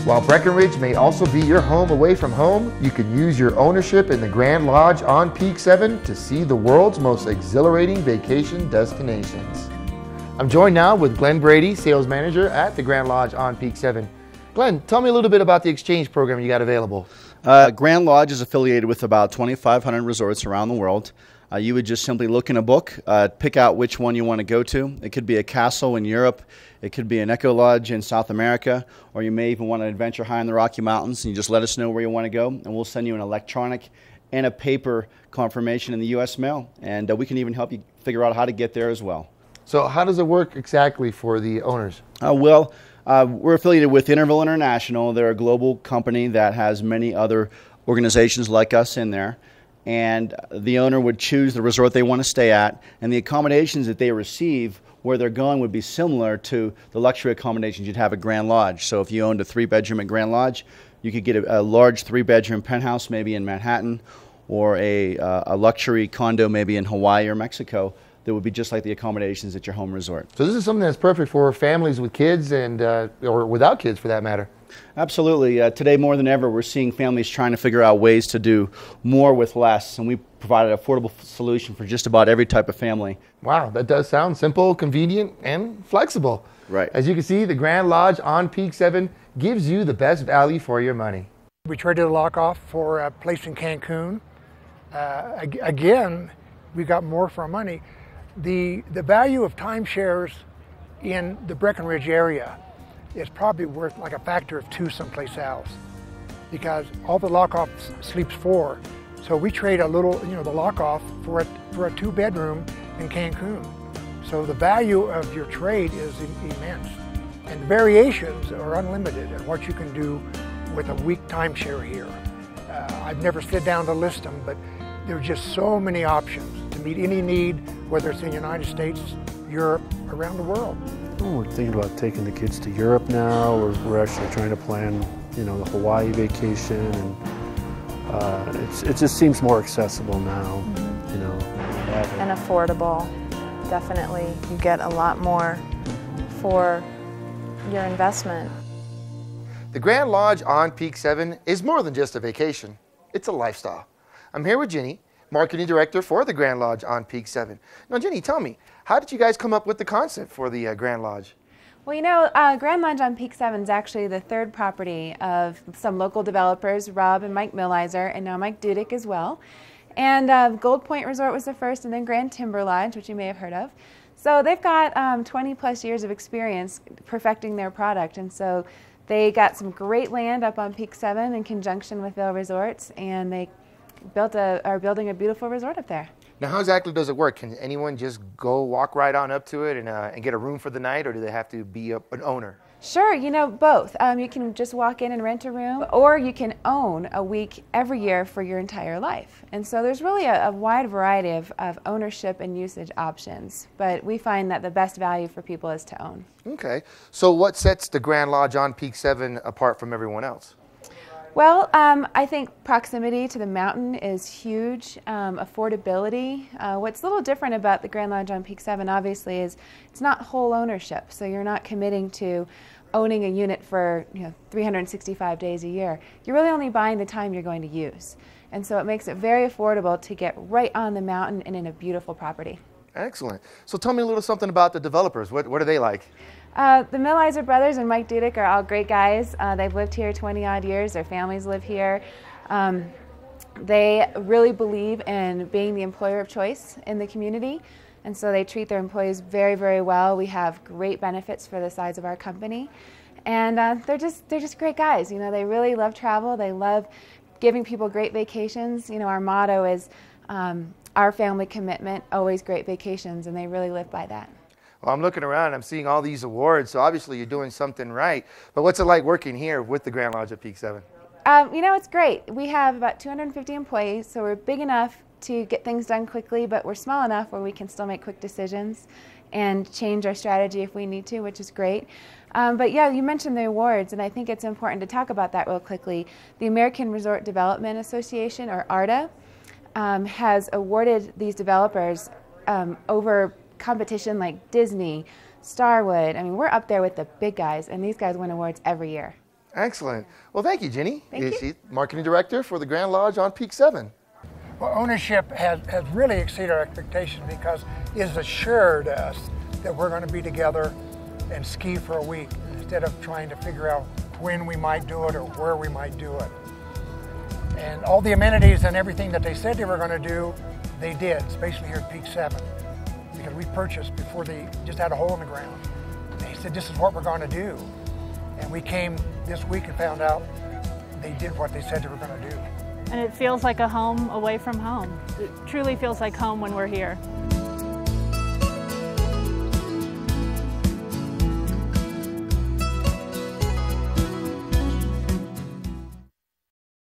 While Breckenridge may also be your home away from home, you can use your ownership in the Grand Lodge on Peak 7 to see the world's most exhilarating vacation destinations. I'm joined now with Glenn Brady, Sales Manager at the Grand Lodge on Peak 7. Glenn, tell me a little bit about the exchange program you got available. Grand Lodge is affiliated with about 2,500 resorts around the world. You would just simply look in a book, pick out which one you want to go to. It could be a castle in Europe, it could be an Eco Lodge in South America, or you may even want to adventure high in the Rocky Mountains, and you just let us know where you want to go, and we'll send you an electronic and a paper confirmation in the U.S. mail, and we can even help you figure out how to get there as well. So how does it work exactly for the owners? We're affiliated with Interval International. They're a global company that has many other organizations like us in there. And the owner would choose the resort they want to stay at, and the accommodations that they receive where they're going would be similar to the luxury accommodations you'd have at Grand Lodge. So if you owned a 3-bedroom at Grand Lodge, you could get a large 3-bedroom penthouse maybe in Manhattan, or a luxury condo maybe in Hawaii or Mexico that would be just like the accommodations at your home resort. So this is something that's perfect for families with kids and or without kids for that matter. Absolutely. Today more than ever, we're seeing families trying to figure out ways to do more with less, and we provide an affordable solution for just about every type of family. Wow, that does sound simple, convenient, and flexible. Right. As you can see, the Grand Lodge on Peak 7 gives you the best value for your money. We traded a lock off for a place in Cancun. Again, we got more for our money. The value of timeshares in the Breckenridge area is probably worth like a factor of 2 someplace else, because all the lock-off sleeps 4. So we trade a little, the lock-off for a 2-bedroom in Cancun. So the value of your trade is immense. And the variations are unlimited in what you can do with a week timeshare here. I've never sit down to list them, but there are just so many options to meet any need, whether it's in the United States, Europe, around the world. We're thinking about taking the kids to Europe now. We're actually trying to plan, the Hawaii vacation, and it just seems more accessible now, And affordable, definitely. You get a lot more for your investment. The Grand Lodge on Peak 7 is more than just a vacation. It's a lifestyle. I'm here with Jenny, Marketing Director for the Grand Lodge on Peak 7. Now, Jenny, tell me, how did you guys come up with the concept for the Grand Lodge? Well, Grand Lodge on Peak 7 is actually the 3rd property of some local developers, Rob and Mike Millizer, and now Mike Dudick as well. And Gold Point Resort was the first, and then Grand Timber Lodge, which you may have heard of. So they've got 20 plus years of experience perfecting their product, and so they got some great land up on Peak 7 in conjunction with Vail Resorts, and they are building a beautiful resort up there. Now, how exactly does it work? Can anyone just go walk right on up to it and get a room for the night, or do they have to be an owner? Sure, both. You can just walk in and rent a room, or you can own a week every year for your entire life. And so there's really a wide variety of ownership and usage options, but we find that the best value for people is to own. Okay, so what sets the Grand Lodge on Peak 7 apart from everyone else? Well, I think proximity to the mountain is huge. Affordability. What's a little different about the Grand Lodge on Peak 7, obviously, is it's not whole ownership. So you're not committing to owning a unit for 365 days a year. You're really only buying the time you're going to use. And so it makes it very affordable to get right on the mountain and in a beautiful property. Excellent. So tell me a little something about the developers. What are they like? The Millizer brothers and Mike Dudick are all great guys. They've lived here 20-odd years. Their families live here. They really believe in being the employer of choice in the community, and so they treat their employees very, very well. We have great benefits for the size of our company, and they're just great guys. They really love travel. They love giving people great vacations. Our motto is our family commitment, always great vacations, and they really live by that. Well, I'm looking around, I'm seeing all these awards, so obviously you're doing something right. But what's it like working here with the Grand Lodge at Peak 7? It's great. We have about 250 employees, so we're big enough to get things done quickly, but we're small enough where we can still make quick decisions and change our strategy if we need to, which is great. But yeah, you mentioned the awards, and I think it's important to talk about that real quickly. The American Resort Development Association, or ARDA, has awarded these developers over competition like Disney, Starwood. I mean, we're up there with the big guys, and these guys win awards every year. Excellent. Well, thank you, Jenny. Thank you. She's Marketing Director for the Grand Lodge on Peak 7. Well, ownership has really exceeded our expectations because it has assured us that we're going to be together and ski for a week instead of trying to figure out when we might do it or where we might do it. And all the amenities and everything that they said they were going to do, they did, especially here at Peak 7, because we purchased before they just had a hole in the ground. They said, this is what we're going to do. And we came this week and found out they did what they said they were going to do. And it feels like a home away from home. It truly feels like home when we're here.